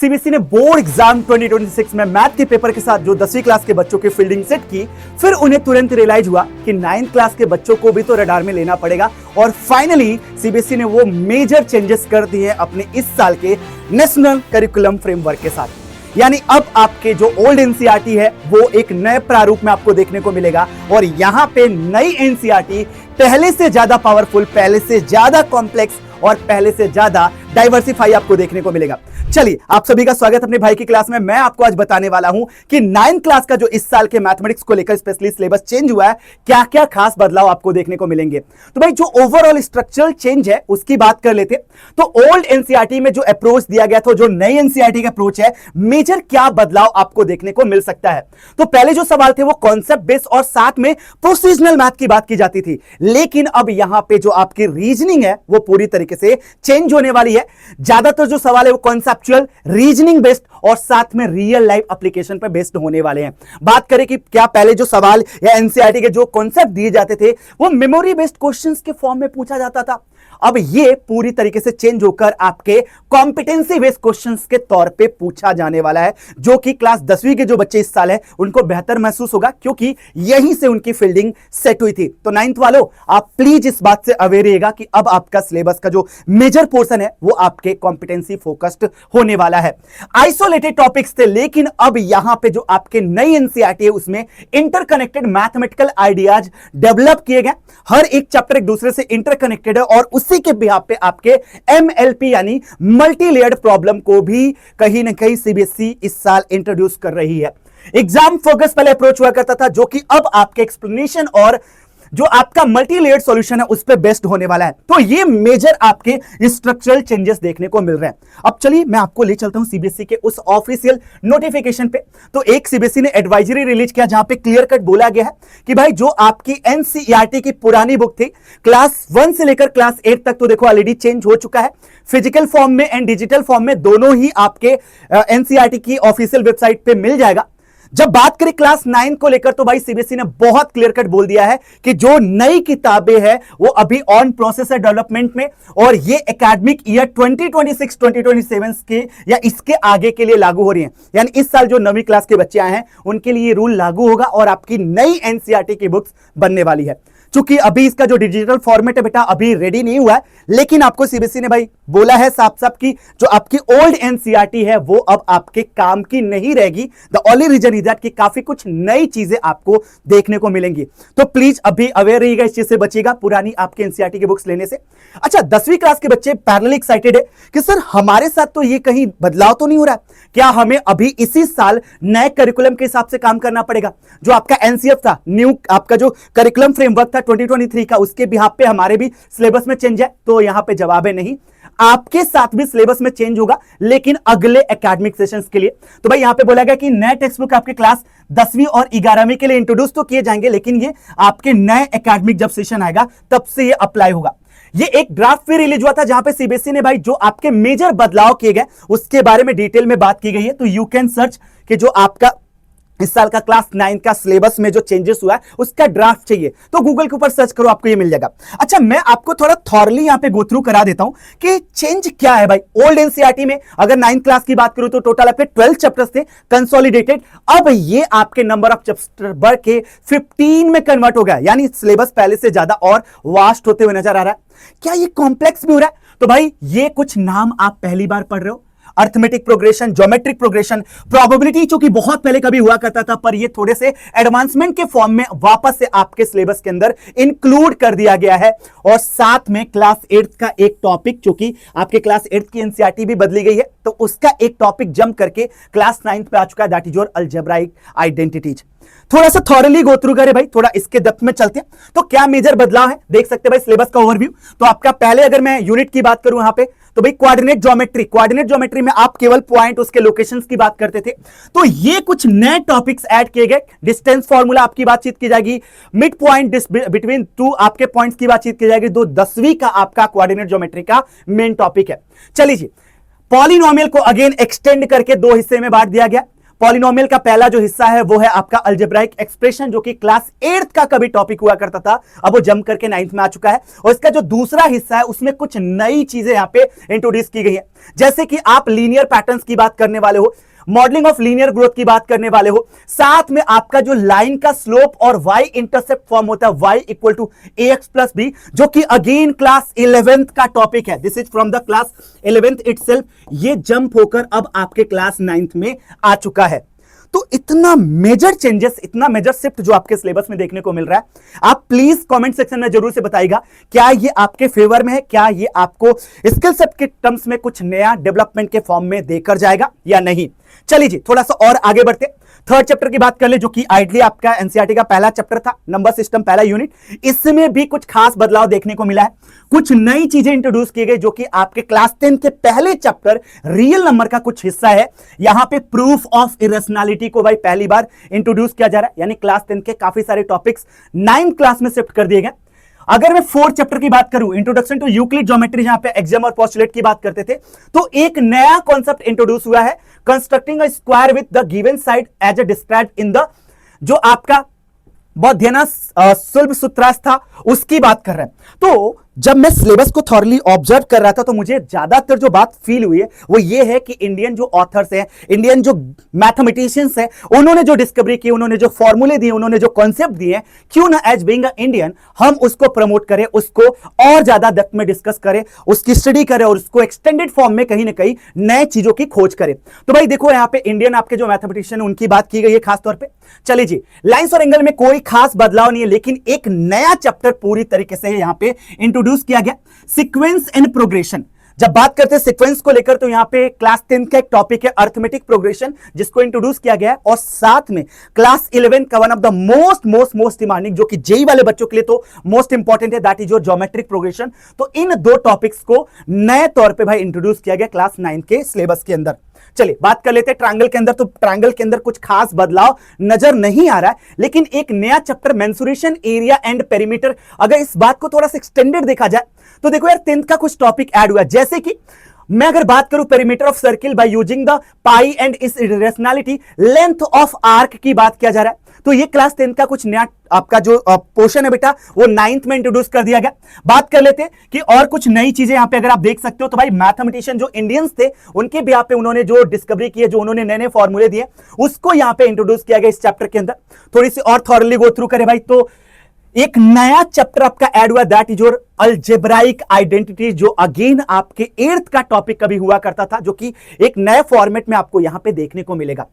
CBSE ने board exam 2026 में math के पेपर के साथ जो 10वीं क्लास के बच्चों की फील्डिंग सेट की, फिर उन्हें तुरंत रियलाइज हुआ कि 9th क्लास के बच्चों को भी तो रडार में लेना पड़ेगा। और फाइनली सीबीएसई ने वो मेजर चेंजेस कर दिए हैं अपने इस साल के नेशनल करिकुलम फ्रेमवर्क के साथ। यानी अब आपके जो ओल्ड एनसीईआरटी है वो एक नए प्रारूप में आपको देखने को मिलेगा और यहां पे नई एनसीईआरटी पहले से ज्यादा पावरफुल, पहले से ज्यादा कॉम्प्लेक्स और पहले से ज्यादा डाइवर्सिफाई आपको देखने को मिलेगा। चलिए, आप सभी का स्वागत अपने भाई की क्लास में। मैं आपको आज बताने वाला हूं कि 9th क्लास का जो इस साल के मैथमेटिक्स को लेकर स्पेशली सिलेबस चेंज हुआ है, क्या क्या खास बदलाव आपको देखने को मिलेंगे। तो भाई जो ओवरऑल स्ट्रक्चरल चेंज है उसकी बात कर लेते। तो ओल्ड एनसीईआरटी में जो अप्रोच दिया गया था, जो नई एनसीईआरटी का अप्रोच है, मेजर क्या बदलाव आपको देखने को मिल सकता है। तो पहले जो सवाल थे वो कॉन्सेप्ट बेस्ड और साथ में प्रोसीजनल मैथ की बात की जाती थी, लेकिन अब यहां पे जो आपकी रीजनिंग है वो पूरी तरीके से चेंज होने वाली है। ज्यादातर जो सवाल है वो कॉन्सेप्चुअल, रीजनिंग बेस्ड और साथ में रियल लाइफ एप्लीकेशन पर बेस्ड होने वाले हैं। बात करें कि क्या पहले जो सवाल या एनसीईआरटी के जो कॉन्सेप्ट दिए जाते थे वो मेमोरी बेस्ड क्वेश्चंस के फॉर्म में पूछा जाता था, अब ये पूरी तरीके से चेंज होकर आपके कॉम्पिटेंसी बेस्ड क्वेश्चंस के तौर पे पूछा जाने वाला है, जो कि क्लास 10वीं के जो बच्चे इस साल है उनको बेहतर महसूस होगा, क्योंकि यहीं से उनकी फील्डिंग सेट हुई थी। तो 9th वालों, आप प्लीज इस बात से अवेयर रहिएगा कि अब आपका सिलेबस का जो मेजर पोर्शन है वो आपके कॉम्पिटेंसी फोकस्ड होने वाला है। आइसोलेटेड टॉपिक्स थे, लेकिन अब यहां पे जो आपके नई एनसीईआरटी है उसमें इंटरकनेक्टेड मैथमेटिकल आइडियाज डेवलप किए गए। हर एक चैप्टर एक दूसरे से इंटरकनेक्टेड है और उसी के बिहाफ पे आपके एमएलपी यानी मल्टी लेयर्ड प्रॉब्लम को भी कहीं ना कहीं सीबीएसई इस साल इंट्रोड्यूस कर रही है। एग्जाम फोकस पहले अप्रोच हुआ करता था, जो कि अब आपके एक्सप्लेनेशन और जो आपका मल्टी लेयर्ड सॉल्यूशन है उस पे बेस्ड होने वाला है। तो ये मेजर आपके स्ट्रक्चरल चेंजेस देखने को मिल रहे हैं। अब चलिए मैं आपको ले चलता हूं सीबीएसई के उस ऑफिशियल नोटिफिकेशन पे। तो एक सीबीएसई ने एडवाइजरी रिलीज किया जहां पे क्लियर कट बोला गया है कि भाई जो आपकी एनसीईआरटी की पुरानी बुक थी क्लास 1 से लेकर क्लास 8 तक, तो देखो ऑलरेडी चेंज हो चुका है। फिजिकल फॉर्म में एंड डिजिटल फॉर्म में दोनों ही आपके एनसीईआरटी की ऑफिशियल वेबसाइट पे मिल जाएगा। जब बात करें क्लास 9 को लेकर, तो भाई सीबीएसई ने बहुत क्लियर कट बोल दिया है कि जो नई किताबें हैं वो अभी ऑन प्रोसेस है डेवलपमेंट में, और ये एकेडमिक ईयर 2026-2027 के या इसके आगे के लिए लागू हो रही है। यानी इस साल जो 9वीं क्लास के बच्चे आए हैं उनके लिए ये रूल लागू होगा और आपकी नई एनसीईआरटी की बुक्स बनने वाली है। चूंकि अभी इसका जो डिजिटल फॉर्मेट है बेटा अभी रेडी नहीं हुआ है, लेकिन आपको सीबीएसई ने भाई बोला है साफ साफ कि जो आपकी ओल्ड एनसीईआरटी है वो अब आपके काम की नहीं रहेगी। The only reason is that कि काफी कुछ नई चीजें आपको देखने को मिलेंगी। तो प्लीज अभी अवेयर रहिएगा, इस चीज से बचिएगा पुरानी आपके एनसीईआरटी की बुक्स लेने से। अच्छा, 10वीं क्लास के बच्चे पैरेलली एक्साइटेड है कि सर हमारे साथ तो ये कहीं बदलाव तो नहीं हो रहा, क्या हमें अभी इसी साल नए करिकुलम के हिसाब से काम करना पड़ेगा? जो आपका एनसीएफ था, न्यू आपका जो करिकुलम फ्रेमवर्क था 2023 का, उसके बिहाफ पे हमारे भी सिलेबस में चेंज है? तो यहां पे जवाब है नहीं, आपके साथ भी सिलेबस में चेंज होगा, लेकिन अगले एकेडमिक सेशंस के लिए। तो भाई यहां पे बोला गया कि नए टेक्स्ट बुक आपके क्लास 10वीं और 11वीं के लिए इंट्रोड्यूस तो किए जाएंगे, लेकिन ये आपके नए एकेडमिक जब सेशन आएगा तब से ये अप्लाई होगा। ये एक ड्राफ्ट भी रिलीज हुआ था जहां पे सीबीएसई ने भाई जो आपके मेजर बदलाव किए गए उसके बारे में डिटेल में बात की गई है। तो यू कैन सर्च कि जो आपका इस साल का क्लास 9 का सिलेबस में जो चेंजेस हुआ है उसका ड्राफ्ट चाहिए तो गूगल के ऊपर सर्च करो, आपको ये मिल जाएगा। अच्छा, मैं आपको थोड़ा थॉरली यहां पे गो थ्रू करा देता हूं कि चेंज क्या है भाई ओल्ड एनसीईआरटी में। अगर 9th क्लास की बात करूं तो टोटल आपके 12 चैप्टर्स थे कंसोलिडेटेड, अब ये आपके नंबर ऑफ चैप्टर बढ़ के 15 में कन्वर्ट हो गया। यानी सिलेबस पहले से ज्यादा और वास्ट होते हुए नजर आ रहा है। क्या ये कॉम्प्लेक्स भी हो रहा है? तो भाई ये कुछ नाम आप पहली बार पढ़ रहे हो। Arithmetic progression, geometric progression, probability, जो कि बहुत पहले कभी हुआ करता था, पर ये थोड़े से एडवांसमेंट के फॉर्म में वापस से आपके सिलेबस के अंदर इंक्लूड कर दिया गया है। और साथ में क्लास 8 का एक टॉपिक, जो कि आपके क्लास 8 की एनसीईआरटी भी बदली गई है, तो उसका एक टॉपिक जंप करके क्लास 9 पे आ चुका है, that is your algebraic identities. थोड़ा सा थॉरली गो थ्रू करें भाई, थोड़ा इसके डेप्थ में चलते हैं। तो क्या मेजर बदलाव है देख सकते हैं भाई सिलेबस का ओवरव्यू। तो आपका पहले अगर मैं यूनिट की बात करूं यहां पे, तो भाई कोऑर्डिनेट ज्योमेट्री में आप केवल पॉइंट उसके लोकेशंस की बात करते थे, तो ये कुछ नए टॉपिक्स ऐड किए गए। डिस्टेंस फार्मूला आपकी बातचीत की जाएगी, मिड पॉइंट बिटवीन टू आपके पॉइंट्स की बातचीत की जाएगी। 10वीं का आपका कोऑर्डिनेट ज्योमेट्री का मेन टॉपिक है। चलिए जी, पॉलिनोमियल को अगेन एक्सटेंड करके 2 हिस्से में बांट दिया गया। पॉलिनोमियल का पहला जो हिस्सा है वो है आपका अलजेब्राइक एक्सप्रेशन, जो कि क्लास 8th का कभी टॉपिक हुआ करता था, अब वो जंप करके 9th में आ चुका है। और इसका जो दूसरा हिस्सा है उसमें कुछ नई चीजें यहां पे इंट्रोड्यूस की गई है, जैसे कि आप लीनियर पैटर्न्स की बात करने वाले हो, मॉडलिंग ऑफ लीनियर ग्रोथ की बात करने वाले हो, साथ में आपका जो लाइन का स्लोप और वाई इंटरसेप्ट फॉर्म होता है y equal to ax plus B, जो कि अगेन क्लास 11th का टॉपिक है। This is from the class 11th itself, ये जंप होकर अब आपके क्लास 9th में आ चुका है। तो इतना मेजर चेंजेस, इतना मेजर शिफ्ट जो आपके सिलेबस में देखने को मिल रहा है, आप प्लीज कमेंट सेक्शन में जरूर से बताइएगा, क्या ये आपके फेवर में है, क्या ये आपको स्किल सेट के टर्म्स में कुछ नया डेवलपमेंट के फॉर्म में देकर जाएगा या नहीं। चलिए जी, थोड़ा सा और आगे बढ़ते, थर्ड चैप्टर की बात कर ले, जो कि आइडली आपका एनसीईआरटी का पहला चैप्टर था, नंबर सिस्टम पहला यूनिट। इसमें भी कुछ खास बदलाव देखने को मिला है, कुछ नई चीजें इंट्रोड्यूस की गई, जो कि आपके क्लास 10 के पहले चैप्टर रियल नंबर का कुछ हिस्सा है। यहां पे प्रूफ ऑफ इरेशनैलिटी को भाई पहली बार इंट्रोड्यूस किया जा रहा है, यानी क्लास 10 के काफी सारे टॉपिक्स 9th क्लास में शिफ्ट कर दिए गए। अगर मैं फोर्थ चैप्टर की बात करूं, इंट्रोडक्शन टू यूक्लिड ज्योमेट्री, जहां पे एग्जाम और पोस्टुलेट की बात करते थे, तो एक नया कॉन्सेप्ट इंट्रोड्यूस हुआ है, constructing a square with the given side as a described in the, जो आपका बौद्धियना सुलभ सूत्रास था, उसकी बात कर रहे हैं। तो जब मैं सिलेबस को थॉरली ऑब्जर्व कर रहा था, तो मुझे ज्यादातर जो बात फील हुई है वो ये है कि इंडियन जो ऑथर्स हैं, इंडियन जो मैथमेटिशियंस हैं, उन्होंने जो डिस्कवरी की, उन्होंने जो फॉर्मूले दिए, उन्होंने जो कॉन्सेप्ट दिए, क्यों ना एज बीइंग अ इंडियन हम उसको प्रमोट करें, उसको और ज्यादा डेप्थ में डिस्कस करें, उसकी स्टडी करें और उसको एक्सटेंडेड फॉर्म में कहीं ना कहीं नए चीजों की खोज करें। तो भाई देखो, यहाँ पे इंडियन आपके जो मैथमेटिशियन है उनकी बात की गई है खासतौर पर। चलिए जी, लाइन्स और एंगल में कोई खास बदलाव नहीं है, लेकिन एक नया चैप्टर पूरी तरीके से यहां पे इंट्रोड्यूस किया गया, सीक्वेंस एंड प्रोग्रेशन। जब बात करते हैं सीक्वेंस को लेकर, तो यहां पे क्लास 10 का एक टॉपिक है अर्थमेटिक प्रोग्रेशन, जिसको इंट्रोड्यूस किया गया है, और साथ में क्लास 11 का one of the most demanding, जो कि जेई वाले बच्चों के लिए तो मोस्ट इंपॉर्टेंट है, that is your geometric progression. तो इन दो टॉपिक्स को नए तौर पे भाई इंट्रोड्यूस किया गया क्लास 9 के सिलेबस के अंदर। चलिए बात कर लेते हैं ट्रायंगल के अंदर। तो ट्रायंगल के अंदर कुछ खास बदलाव नजर नहीं आ रहा है, लेकिन एक नया chapter mensuration area and perimeter, अगर इस बात को थोड़ा सा एक्सटेंडेड देखा जाए तो देखो यार, 10th का कुछ टॉपिक ऐड हुआ है, जैसे कि मैं अगर बात करूं perimeter of circle by using the pi and इस इरेशनैलिटी, लेंथ ऑफ आर्क की बात किया जा रहा है। तो ये क्लास 10 का कुछ नया आपका जो पोर्शन है बेटा, वो 9th में इंट्रोड्यूस कर दिया गया। बात कर लेते हैं कि और कुछ नई चीजें यहां पे अगर आप देख सकते हो, तो भाई मैथमेटिशियन जो इंडियंस थे, उनके भी यहाँ पे उन्होंने जो डिस्कवरी की है, जो उन्होंने नए नए फॉर्मूले दिए, उसको यहां पे इंट्रोड्यूस किया गया इस चैप्टर के अंदर। थोड़ी सी और थॉरली गो थ्रू करें भाई, तो एक नया चैप्टर आपका ऐड हुआ, that is your algebraic identity, जो अगेन आपके 8th का टॉपिक कभी हुआ करता था, जो कि एक नए फॉर्मेट में आपको यहां पे देखने को मिलेगा।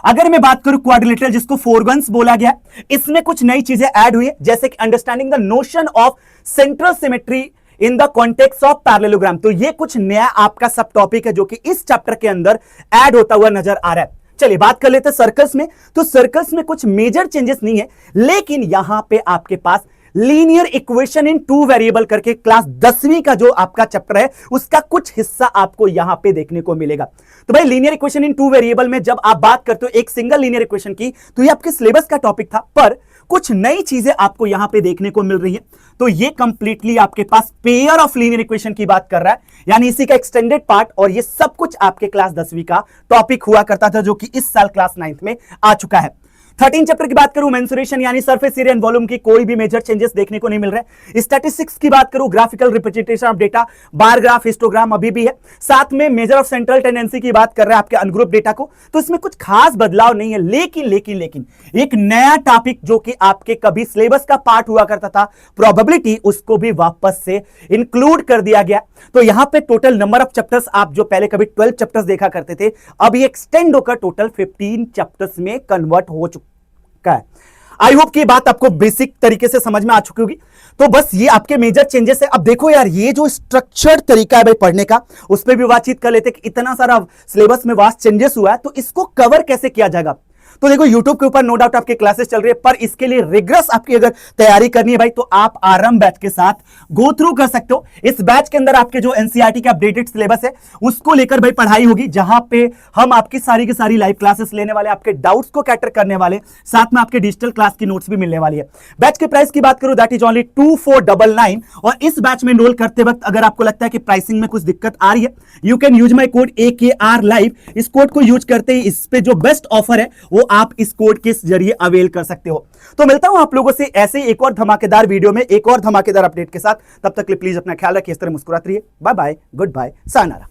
अगर मैं बात करूं क्वाड्रिलेटरल, जिसको फोरगन्स बोला गया, इसमें कुछ नई चीजें ऐड हुई है, जैसे कि understanding the notion of central symmetry in the context of parallelogram. तो ये कुछ नया आपका सब टॉपिक है, जो कि इस चैप्टर के अंदर ऐड होता हुआ नजर आ रहा है। चलिए बात कर लेते हैं सर्कल्स में। तो सर्कल्स में कुछ मेजर चेंजेस नहीं है, लेकिन यहां पे आपके पास लीनियर इक्वेशन इन 2 वेरिएबल करके क्लास 10वीं का जो आपका चैप्टर है, उसका कुछ हिस्सा आपको यहां पे देखने को मिलेगा। तो भाई लीनियर इक्वेशन इन 2 वेरिएबल में जब आप बात करते हो एक सिंगल लीनियर इक्वेशन की, तो ये आपके सिलेबस का टॉपिक था, पर कुछ नई चीजें आपको यहां पे देखने को मिल रही है। तो ये कंप्लीटली आपके पास पेयर ऑफ लीनियर इक्वेशन की बात कर रहा है, यानी इसी का एक्सटेंडेड पार्ट, और ये सब कुछ आपके क्लास 10वीं का टॉपिक हुआ करता था, जो कि इस साल क्लास 9th में आ चुका है। 13 चैप्टर की बात करूं, मेंसुरेशन यानी सरफेस एरिया एंड वॉल्यूम की कोई भी मेजर चेंजेस देखने को नहीं मिल रहे। स्टैटिस्टिक्स की बात करूं, graphical representation of data, bar graph, histogram अभी भी है। साथ में मेजर ऑफ सेंट्रल टेंडेंसी की बात कर रहे हैं आपके अनग्रुप डेटा को, तो इसमें कुछ खास बदलाव नहीं है, लेकिन एक नया टॉपिक जो कि आपके कभी सिलेबस का पार्ट हुआ करता था, प्रोबेबिलिटी, उसको भी वापस से इंक्लूड कर दिया गया। तो यहां पे टोटल नंबर ऑफ चैप्टर्स, आप जो पहले कभी 12 चैप्टर्स देखा करते थे, अब ये एक्सटेंड होकर टोटल 15 चैप्टर्स में कन्वर्ट हो चुका है। आई होप कि बात आपको बेसिक तरीके से समझ में आ चुकी होगी। तो बस ये आपके मेजर चेंजेस है। अब देखो यार, ये जो स्ट्रक्चर्ड तरीका है भाई पढ़ने का, उस पर भी बातचीत कर लेते कि इतना सारा सिलेबस में वास्ट चेंजेस हुआ है, तो इसको कवर कैसे किया जाएगा। तो देखो YouTube के ऊपर नो डाउट आपकी क्लासेस चल रही है, पर इसके लिए रिग्रेस आपकी अगर तैयारी करनी है भाई तो आप आरएम बैच के साथ गो थ्रू कर सकते हो। इस बैच के अंदर आपके जो एनसीईआरटी का अपडेटेड सिलेबस है उसको लेकर भाई पढ़ाई होगी, जहां पे हम आपकी सारी की सारी लाइव क्लासेस लेने वाले, आपके डाउट्स को कैटर करने वाले, साथ में आपके डिजिटल क्लास की नोट्स भी मिलने वाली है। बैच के प्राइस की बात करूं दैट इज ओनली 2499, और इस बैच में एनरोल करते वक्त अगर आपको लगता है कि प्राइसिंग में कुछ दिक्कत आ रही है, you can use my code AKR Live। इस कोड को यूज करते ही इस पे जो बेस्ट ऑफर है वो आप इस कोड के जरिए अवेल कर सकते हो। तो मिलता हूं आप लोगों से ऐसे ही एक और धमाकेदार वीडियो में एक और धमाकेदार अपडेट के साथ। तब तक के लिए प्लीज अपना ख्याल रखिए, इस तरह मुस्कुराते रहिए। Bye bye, good bye, sayonara.